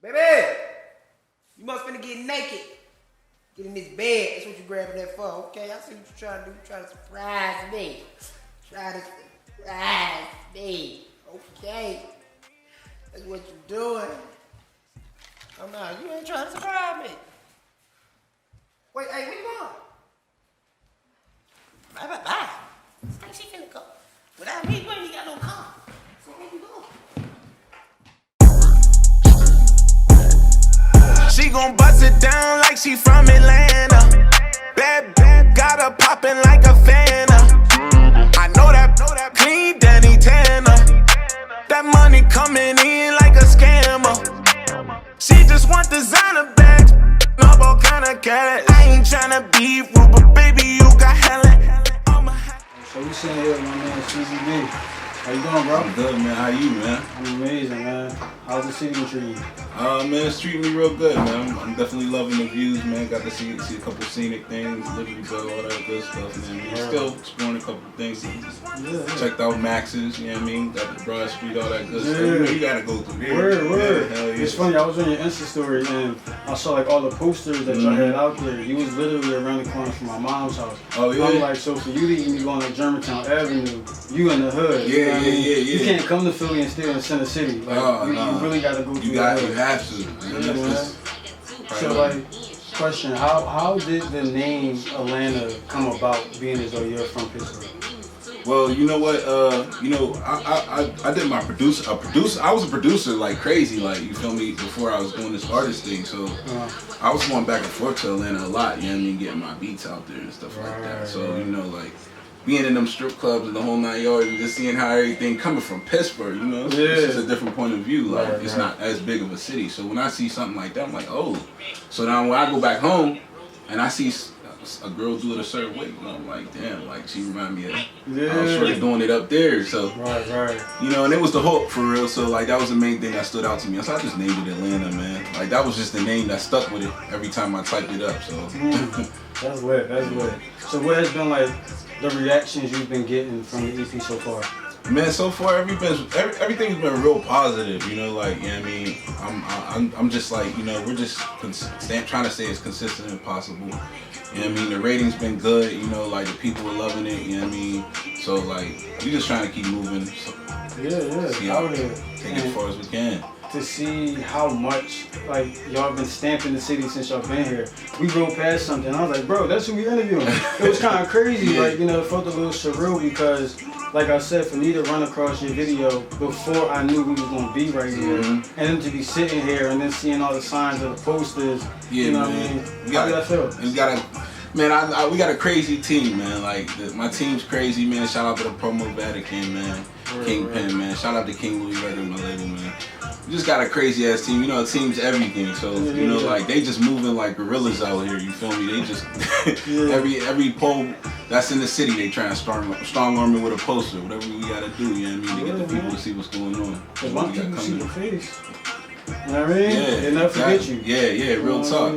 Baby, you must finna get naked. Get in this bed. That's what you grabbing that for. Okay, I see what you're trying to do. You're trying to surprise me. Try to surprise me. Okay. That's what you're doing. Oh no, you ain't trying to surprise me. Wait, hey, where you going? Bye. Think she finna go. Without me, you ain't got no car. So where you going? She gon' bust it down like she from Atlanta. Bad, got her poppin' like a Fanta. I know that clean Danny Tanner. That money coming in like a scammer. She just want designer bags, up all kind of cash. I ain't tryna be rude, but baby, you got hella. So we sitting here with my man Stevie B. How you doing, bro? I'm good, man. How you, man? I'm amazing, man. How's the city treating you? Man, it's treating me real good, man. I'm definitely loving the views, man. Got to see a couple scenic things, Liberty Bell, all that good stuff, man. We're still exploring a couple things. Checked out Max's, you know what I mean? Got the Broad Street, all that good stuff. You gotta go through there. Word. Yeah, hell yeah. It's funny, I was on your Insta story and I saw like all the posters that y'all had out there. You was literally around the corner from my mom's house. Oh, yeah? I'm like, so for you to even be going to Germantown Avenue, you in the hood. You know what I mean? You can't come to Philly and stay in the center city. Like, you really gotta go through You have to. man. So like, question, how did the name Atlanta come about, being as though you're from Pittsburgh? Well, you know what? I did my producer. I was a producer like crazy, like, you feel me, before I was doing this artist thing. So I was going back and forth to Atlanta a lot. You know what I mean, getting my beats out there and stuff like that. So you know, like, being in them strip clubs and the whole 9 yards, and just seeing how everything coming from Pittsburgh, you know, it's just a different point of view. Like, it's not as big of a city. So when I see something like that, I'm like, oh. So now when I go back home and I see a girl do it a certain way, you know, I'm like, damn, like, she remind me of I was sort of doing it up there. So, you know, and it was the hook for real. So, like, that was the main thing that stood out to me. So I just named it Atlanta, man. Like, that was just the name that stuck with it every time I typed it up. So That's lit. So what has been like the reactions you've been getting from the EP so far? Man, so far everything's been real positive, you know, like, you know what I mean? I'm just like, you know, we're just trying to stay as consistent as possible. You know what I mean? The rating's been good, you know, like, the people are loving it, you know what I mean? So, like, we just trying to keep moving. So, take it as far as we can. To see how much, like, y'all been stamping the city since y'all been here. We drove past something, I was like, bro, that's who we interviewing. It was kind of crazy, like, you know, it felt a little surreal because, like I said, for me to run across your video before I knew we was gonna be right here, and then to be sitting here and then seeing all the signs of the posters, you know what I mean? How did that feel? Man, we got a crazy team, man. Like, my team's crazy, man. Shout out to the Promo Vatican, man. Kingpin, man. Shout out to King Louis Redding, my label, man. We just got a crazy ass team. You know, a team's everything. So, you know, like, they just moving like gorillas out here. You feel me? They just every pole that's in the city, they try and strong arm it with a poster. Whatever we gotta do, you know what I mean, to get the people to see what's going on. Because once people see your face, you know what I mean? They'll never forget you. Yeah, real talk.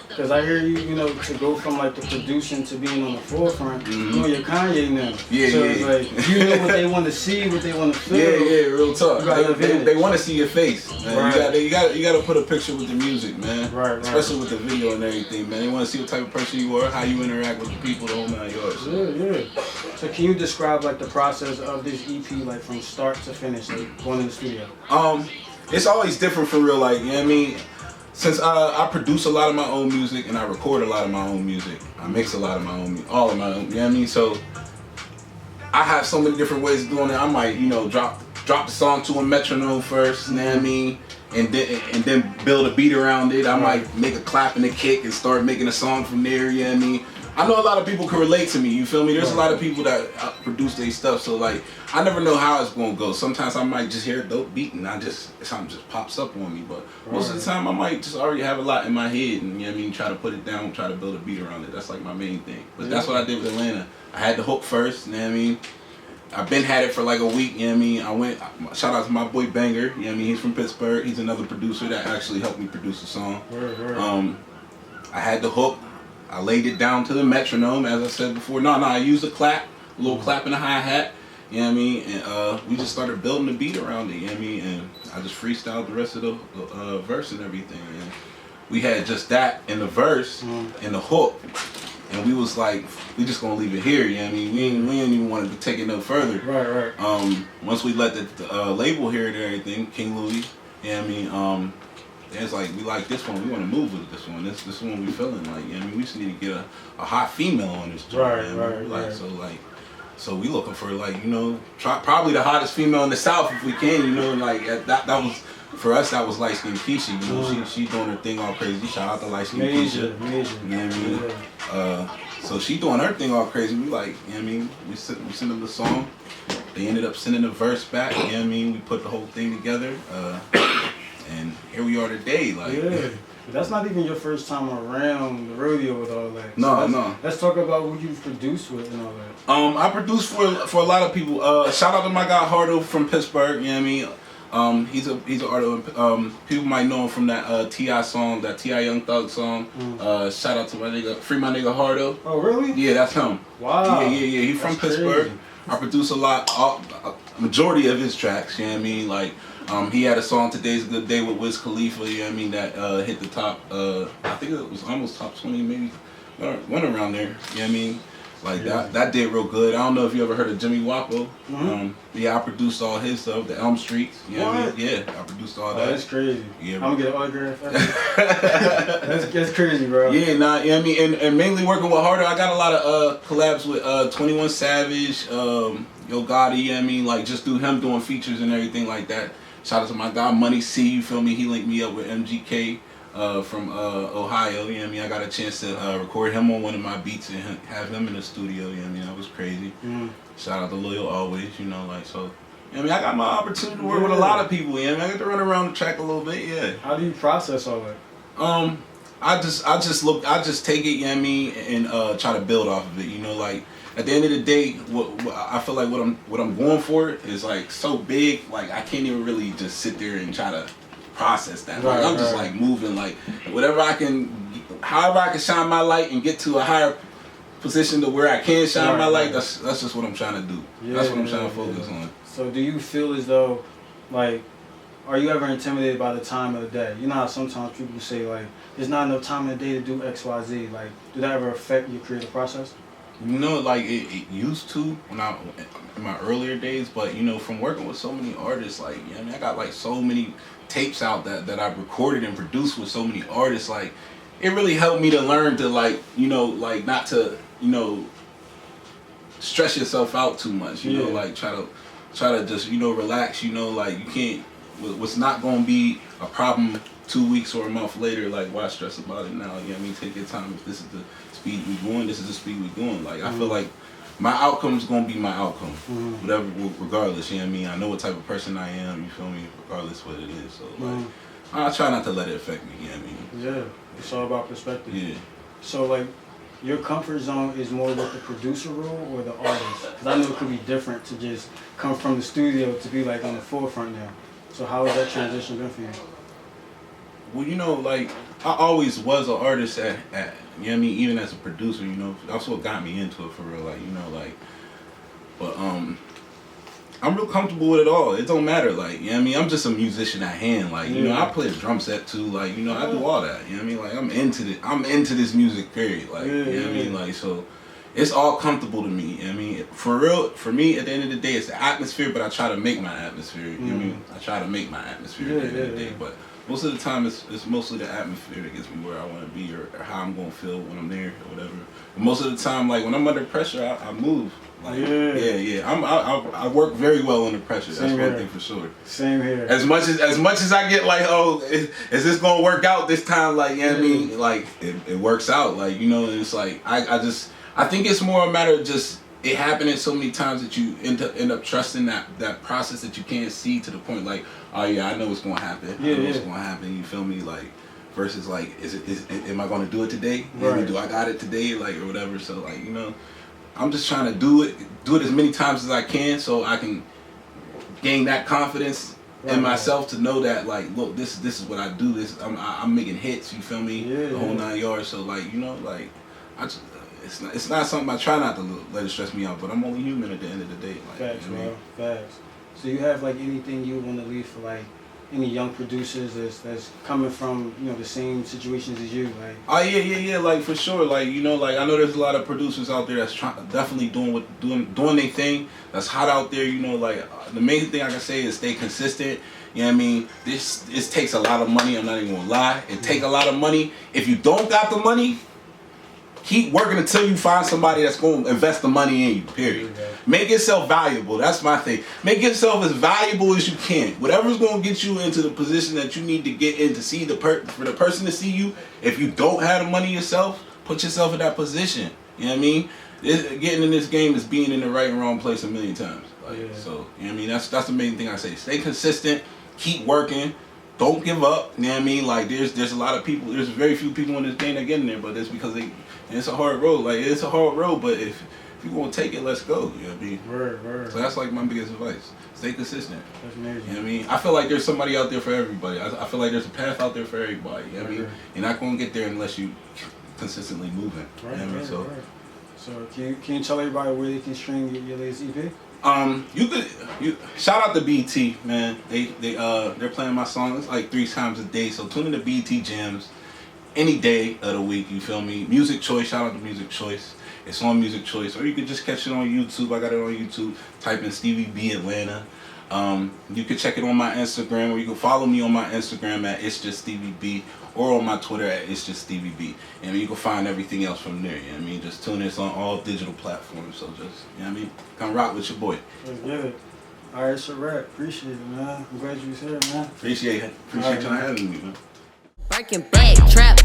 Because I hear you, you know, to go from like the producing to being on the forefront, you know, you're Kanye now. So it's like, you know what they want to see, what they want to feel. Yeah, real talk. They want to see your face, man. You got to put a picture with the music, man. Especially with the video and everything, man. They want to see what type of person you are, how you interact with the people, the whole 9 yards. Yeah. So can you describe like the process of this EP, like from start to finish, like going in the studio? It's always different for real, like, you know what I mean? Since I produce a lot of my own music and I record a lot of my own music, I mix a lot of my own, all of my own, you know what I mean? So I have so many different ways of doing it. I might, you know, drop the song to a metronome first, you know what I mean? And then build a beat around it. I might make a clap and a kick and start making a song from there, you know what I mean? I know a lot of people can relate to me, you feel me? There's a lot of people that produce their stuff, so like, I never know how it's gonna go. Sometimes I might just hear a dope beat and something just pops up on me, but most of the time I might just already have a lot in my head and, you know what I mean, try to put it down, try to build a beat around it. That's like my main thing. But that's what I did with Atlanta. I had the hook first, you know what I mean? I've been had it for like a week, you know what I mean? Shout out to my boy Banger, you know what I mean? He's from Pittsburgh. He's another producer that actually helped me produce the song. I had the hook. I laid it down to the metronome, as I said before. No, I used a clap, a little clap and a hi-hat. You know what I mean? And we just started building the beat around it, you know what I mean? And I just freestyled the rest of the verse and everything. And we had just that in the verse and the hook. And we was like, we just gonna leave it here, you know what I mean? We didn't even want to take it no further. Right. Once we let the label hear it and everything, King Louis, you know what I mean? It's like, we like this one, we want to move with this one. This one we feeling like, you know what I mean? We just need to get a hot female on this joint. Right, you know? right. So we looking for like, you know, probably the hottest female in the South if we can, you know, like that was, for us that was LightSkin Keisha, you know, she doing her thing all crazy. Shout out to LightSkin Keisha. Major. You know what I mean? So she doing her thing all crazy. We like, you know what I mean? We sent them the song. They ended up sending the verse back, you know what I mean? We put the whole thing together. And here we are today, like. Yeah. That's not even your first time around the rodeo with all that. No. Let's talk about who you produced with and all that. I produced for a lot of people. Shout out to my guy Hardo from Pittsburgh. You know what I mean? He's an artist. People might know him from that T.I. song, that T.I. Young Thug song. Shout out to my nigga, free my nigga Hardo. Oh really? Yeah, that's him. Wow. Yeah. He's from Pittsburgh. Crazy. I produce a majority of his tracks. You know what I mean? Like. He had a song, Today's a Good Day, with Wiz Khalifa, you know what I mean, that hit the top, I think it was almost top 20, maybe, went around there, you know what I mean? Like, that did real good. I don't know if you ever heard of Jimmy Wapo. Yeah, I produced all his stuff, the Elm Streets, you know what I mean? Yeah, I produced all that. That's crazy. Yeah, I'm gonna get an autograph. That's crazy, bro. Yeah, you know what I mean? And mainly working with Harder, I got a lot of collabs with 21 Savage, Yo Gotti, you know what I mean? Like, just through him doing features and everything like that. Shout out to my guy Money C, you feel me? He linked me up with MGK from Ohio, you know what I mean? I got a chance to record him on one of my beats and have him in the studio, you know what I mean? That was crazy. Shout out to Loyal Always, you know, like, so. You know what I mean? I got my opportunity to work with a lot of people, you know what I mean? I get to run around the track a little bit, yeah. How do you process all that? I just take it, you know what I mean, and try to build off of it, you know, like. At the end of the day, what I feel like what I'm going for is like so big, like I can't even really just sit there and try to process that. Like, I'm just like moving, like however I can shine my light and get to a higher position to where I can shine my light. That's just what I'm trying to do. That's what I'm trying to focus on. So do you feel as though, like, are you ever intimidated by the time of the day? You know how sometimes people say like, there's not enough time in the day to do X, Y, Z. Like, do that ever affect your creative process? You know, like it used to when in my earlier days, but you know, from working with so many artists, like, you know, I mean, I got like so many tapes out that I've recorded and produced with so many artists. Like, it really helped me to learn to, like, you know, like not to, you know, stress yourself out too much. You know, like try to just, you know, relax. You know, like you can't. What's not gonna be a problem 2 weeks or a month later, like, why stress about it now? You know what I mean? Take your time. If this is the speed we going, this is the speed we going. Like, I feel like my outcome's gonna be my outcome, whatever, regardless. You know what I mean? I know what type of person I am. You feel me? Regardless what it is. So like, I try not to let it affect me. You know what I mean? Yeah, it's all about perspective. Yeah. So like, your comfort zone is more with the producer role or the artist? Because I know it could be different to just come from the studio to be like on the forefront now. So how has that transition been for you? Well, you know, like, I always was an artist at you know what I mean, even as a producer, you know, that's what got me into it for real, like, you know, like, but, I'm real comfortable with it all. It don't matter, like, you know what I mean, I'm just a musician at hand, like, you know, I play a drum set too, like, you know, I do all that, you know what I mean, like, I'm into this music, period, like, you know what I mean, like, so, it's all comfortable to me, you know what I mean, for real, for me, at the end of the day, it's the atmosphere, but I try to make my atmosphere, you know what I mean, I try to make my atmosphere at the end of the day, but most of the time, it's mostly the atmosphere that gets me where I want to be or how I'm going to feel when I'm there or whatever. But most of the time, like, when I'm under pressure, I move. Like, I work very well under pressure. That's one thing for sure. Same here. As much as I get like, oh, is this going to work out this time? Like, you know what I mean? Like, it works out. Like, you know, and it's like, I think it's more a matter of just it happening so many times that you end up trusting that process that you can't see to the point like, oh yeah, I know what's gonna happen. I know what's gonna happen. You feel me? Like, versus like, am I gonna do it today? Right. Do I got it today? Like, or whatever. So like, you know, I'm just trying to do it as many times as I can so I can gain that confidence in myself to know that, like, look, this is what I do. I'm making hits. You feel me? The whole 9 yards. So like, you know, like, it's not something I try not to let it stress me out, but I'm only human at the end of the day. Like, Facts, you know what I mean? bro. Facts. So you have like anything you want to leave for like any young producers that's coming from, you know, the same situations as you, like? Oh yeah, like for sure, like, you know, like I know there's a lot of producers out there that's definitely doing their thing, that's hot out there, you know, like the main thing I can say is stay consistent. You know what I mean? This takes a lot of money. I'm not even gonna lie. It take a lot of money. If you don't got the money, keep working until you find somebody that's going to invest the money in you, period. Okay. Make yourself valuable. That's my thing. Make yourself as valuable as you can. Whatever's going to get you into the position that you need to get in to see for the person to see you. If you don't have the money yourself, put yourself in that position. You know what I mean? Getting in this game is being in the right and wrong place a million times. Like, so, you know what I mean? That's the main thing I say. Stay consistent. Keep working. Don't give up. You know what I mean? Like, there's a lot of people. There's very few people in this game that get in there, but that's because it's a hard road. Like, it's a hard road, but if you want to take it, let's go. You know what I mean? Word. So that's like my biggest advice. Stay consistent. That's amazing. You know what I mean? I feel like there's somebody out there for everybody. I feel like there's a path out there for everybody. You know what I mean? You're not going to get there unless you consistently moving. Right, you know what I mean? So can you tell everybody where they can stream your latest EP? You shout out to BT, man. They're playing my songs like 3 times a day. So tune in to BT Jams any day of the week. You feel me? Music Choice. Shout out to Music Choice. It's on Music Choice, or you can just catch it on YouTube. I got it on YouTube. Type in Stevie B Atlanta. You can check it on my Instagram, or you can follow me on my Instagram at It's Just Stevie B, or on my Twitter at It's Just Stevie B. And you can find everything else from there. You know what I mean? Just tune in on all digital platforms. So just, you know what I mean? Come rock with your boy. Let's get it. All right, so rap. Appreciate it, man. I'm glad you was here, man. Appreciate y'all having me, man. Birkin bag, trap,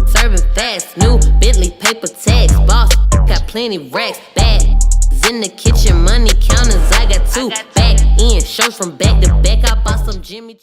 serving fast, new Bentley paper tags, boss, got plenty racks, bad in the kitchen, money counters, I got 2 back in, shows from back to back, I bought some Jimmy